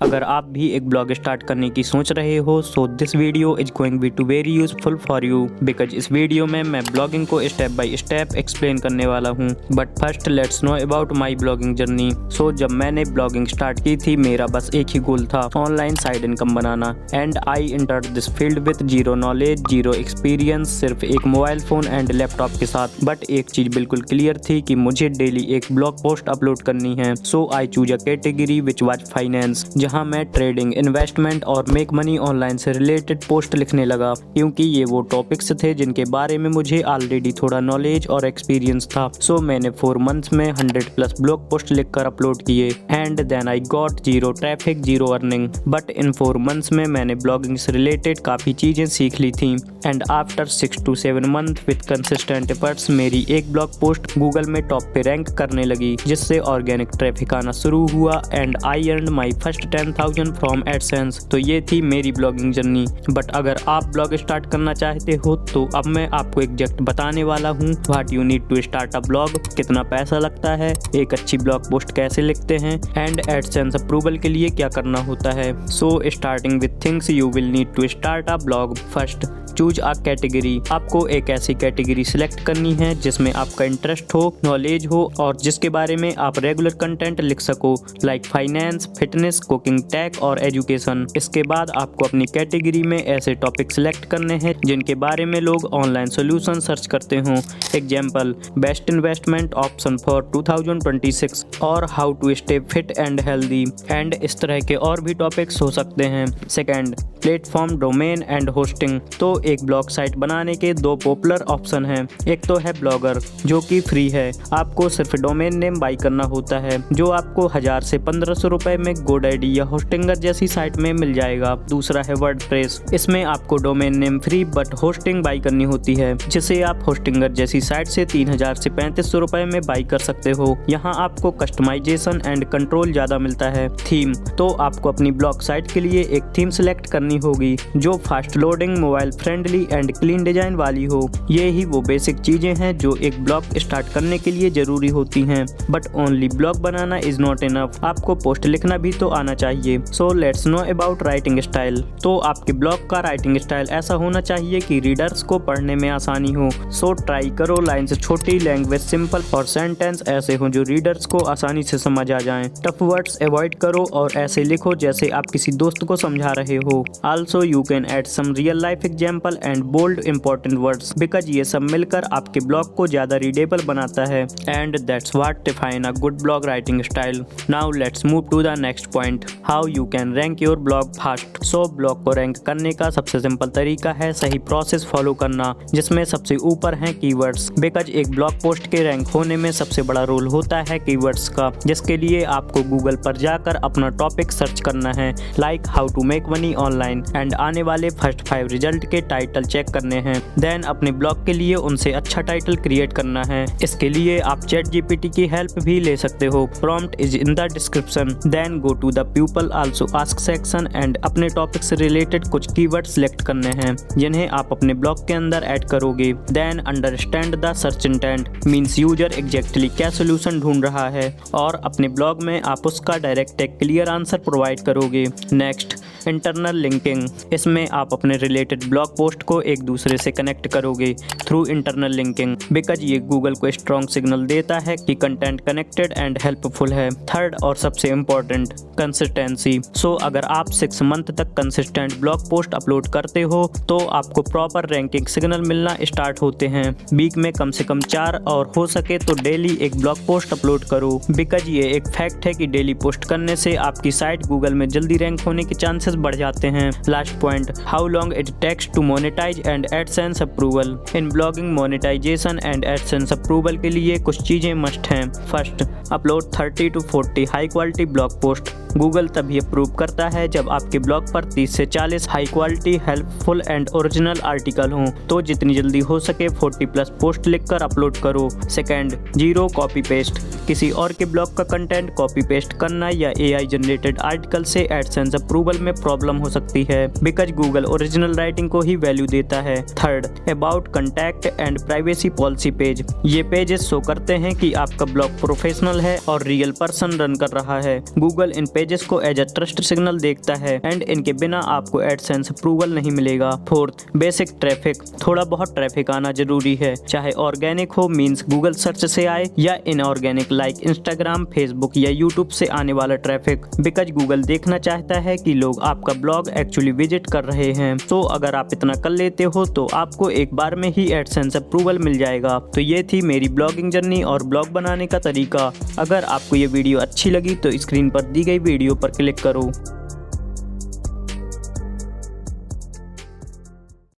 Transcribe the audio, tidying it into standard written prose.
अगर आप भी एक ब्लॉग स्टार्ट करने की सोच रहे हो so this video is going be to very useful for you because इस वीडियो में मैं ब्लॉगिंग को स्टेप बाय स्टेप एक्सप्लेन करने वाला हूँ। But first let's know about my blogging journey. So जब मैंने ब्लॉगिंग स्टार्ट की थी मेरा बस एक ही गोल था, online side income banana. And I entered this field with zero knowledge, zero experience, सिर्फ एक मोबाइल फोन एंड लैपटॉप के साथ। बट एक चीज बिल्कुल क्लियर थी कि मुझे डेली एक ब्लॉग पोस्ट अपलोड करनी है। So I choose a category which was finance, जहां मैं ट्रेडिंग, इन्वेस्टमेंट और मेक मनी ऑनलाइन से रिलेटेड पोस्ट लिखने लगा, क्योंकि ये वो टॉपिक्स थे जिनके बारे में मुझे ऑलरेडी थोड़ा नॉलेज और एक्सपीरियंस था। सो मैंने 4 मंथ्स में 100+ ब्लॉग पोस्ट लिखकर अपलोड किए and then I got zero traffic, zero earning. But in 4 months में मैंने ब्लॉगिंग से रिलेटेड काफी चीजें सीख ली थी and after 6 to 7 month with consistent efforts मेरी एक ब्लॉग पोस्ट गूगल में टॉप पे रैंक करने लगी, जिससे ऑर्गेनिक ट्रैफिक आना शुरू हुआ and I earned my first 10,000 from AdSense. तो ये थी मेरी ब्लॉगिंग जर्नी। बट अगर आप ब्लॉग स्टार्ट करना चाहते हो तो अब मैं आपको एग्जैक्ट बताने वाला हूँ what you need to start a blog, कितना पैसा लगता है, एक अच्छी ब्लॉग पोस्ट कैसे लिखते हैं एंड एडसेंस अप्रूवल के लिए क्या करना होता है। So starting with things you will need to start a blog. First, choose a category. आपको एक ऐसी कैटेगरी सिलेक्ट करनी है जिसमें आपका इंटरेस्ट हो, नॉलेज हो और जिसके बारे में आप रेगुलर कंटेंट लिख सको, like finance, fitness, cooking, tech और एजुकेशन। इसके बाद आपको अपनी कैटेगरी में ऐसे टॉपिक सिलेक्ट करने हैं जिनके बारे में लोग ऑनलाइन सोल्यूशन सर्च करते हों। Example, best investment option for 2026 और how to stay fit and healthy and इस तरह के और भी टॉपिक्स हो सकते हैं। Second, platform, domain and hosting. तो एक ब्लॉग साइट बनाने के 2 पॉपुलर ऑप्शन हैं। एक तो है ब्लॉगर, जो कि फ्री है, आपको सिर्फ डोमेन नेम बाई करना होता है जो आपको 1000 से 1500 रुपए में गोडैडी या होस्टिंगर जैसी साइट में मिल जाएगा। दूसरा है वर्डप्रेस, इसमें आपको domain name free but hosting by करनी होती है, जिसे आप होस्टिंगर जैसी साइट से 3000 से 3500 रुपए में बाई कर सकते हो। यहाँ आपको कस्टमाइजेशन एंड कंट्रोल ज्यादा मिलता है। थीम, तो आपको अपनी ब्लॉग साइट के लिए एक थीम सिलेक्ट करनी होगी जो fast loading, mobile friendly and clean design वाली हो। ये ही वो बेसिक चीजें हैं जो एक ब्लॉग स्टार्ट करने के लिए जरूरी होती हैं। But only blog banana is not enough, आपको पोस्ट लिखना भी तो आना चाहिए। So let's know about writing style. तो आपके ब्लॉग का राइटिंग स्टाइल ऐसा होना चाहिए कि रीडर्स को पढ़ने में आसानी हो। सो ट्राई करो लाइन्स छोटी, लैंग्वेज सिंपल और सेंटेंस ऐसे हो जो रीडर्स को आसानी से समझ आ जाएं। टफ वर्ड्स अवॉइड करो और ऐसे लिखो जैसे आप किसी दोस्त को समझा रहे हो। Also you can add some real life example and bold important words because ये सब मिलकर आपके ब्लॉग को ज्यादा रीडेबल बनाता है। And that's what define a good blog writing style. Now let's move to the next point. How you can rank your blog fast. So blog को rank करने का सबसे सिंपल तरीका है सही प्रोसेस फॉलो करना, जिसमें सबसे ऊपर है कीवर्ड्स। बिकॉज एक ब्लॉग पोस्ट के रैंक होने में सबसे बड़ा रोल होता है कीवर्ड्स का, जिसके लिए आपको गूगल पर जाकर अपना टॉपिक सर्च करना है, like how to make money online and आने वाले फर्स्ट 5 रिजल्ट के टाइटल चेक करने हैं। देन अपने ब्लॉग के लिए उनसे अच्छा टाइटल क्रिएट करना है। इसके लिए आप चैट जीपीटी की हेल्प भी ले सकते हो, prompt is in the description. Then go to the people also ask section and अपने टॉपिक से रिलेटेड कुछ कीवर्ड सिलेक्ट करने हैं जिन्हें आप अपने ब्लॉग के अंदर ऐड करोगे। Then understand the search intent, means user exactly क्या सोल्यूशन ढूंढ रहा है और अपने ब्लॉग में आप उसका डायरेक्ट एक क्लियर आंसर प्रोवाइड करोगे। Next, internal linking. इसमें आप अपने रिलेटेड ब्लॉग पोस्ट को एक दूसरे से कनेक्ट करोगे थ्रू इंटरनल लिंकिंग, बिकॉज ये गूगल को स्ट्रॉन्ग सिग्नल देता है कि कंटेंट कनेक्टेड एंड हेल्पफुल है। थर्ड और सबसे इम्पोर्टेंट, कंसिस्टेंसी। सो अगर आप 6 मंथ तक कंसिस्टेंट ब्लॉग पोस्ट अपलोड करते हो तो आपको प्रॉपर रैंकिंग सिग्नल मिलना स्टार्ट होते हैं। वीक में कम से कम 4 और हो सके तो डेली एक ब्लॉग पोस्ट अपलोड करो, बिकॉज ये एक फैक्ट है कि डेली पोस्ट करने से आपकी साइट गूगल में जल्दी रैंक होने के चांसेस बढ़ जाते हैं। Last point, how long it takes to monetize and AdSense approval. इन blogging monetization and AdSense approval के लिए कुछ चीजें मस्ट हैं। First, upload 30 to 40 high quality blog post. Google तभी अप्रूव करता है जब आपके ब्लॉग पर 30 से 40 high quality, helpful and original article हों। तो जितनी जल्दी हो सके 40+ पोस्ट लिखकर अपलोड करो। Second, zero copy paste. किसी और के ब्लॉग का कंटेंट कॉपी पेस्ट करना या AI जनरेटेड आर्टिकल से एडसेंस अप्रूवल में प्रॉब्लम हो सकती है, बिकॉज गूगल ओरिजिनल राइटिंग को ही वैल्यू देता है। Third, about contact and privacy policy page. ये पेजेस शो करते हैं कि आपका ब्लॉग प्रोफेशनल है और रियल पर्सन रन कर रहा है। गूगल इन पेजेस को एज अ ट्रस्ट सिग्नल देखता है एंड इनके बिना आपको एडसेंस अप्रूवल नहीं मिलेगा। Fourth, basic traffic. थोड़ा बहुत ट्रैफिक आना जरूरी है, चाहे ऑर्गेनिक हो मींस गूगल सर्च से आए या इनऑर्गेनिक लाइक इंस्टाग्राम, फेसबुक या यूट्यूब से आने वाला ट्रैफिक, बिकॉज गूगल देखना चाहता है कि लोग आपका ब्लॉग एक्चुअली विजिट कर रहे हैं। तो अगर आप इतना कर लेते हो तो आपको एक बार में ही एडसेंस अप्रूवल मिल जाएगा। तो ये थी मेरी ब्लॉगिंग जर्नी और ब्लॉग बनाने का तरीका। अगर आपको ये वीडियो अच्छी लगी तो स्क्रीन पर दी गई वीडियो पर क्लिक करो।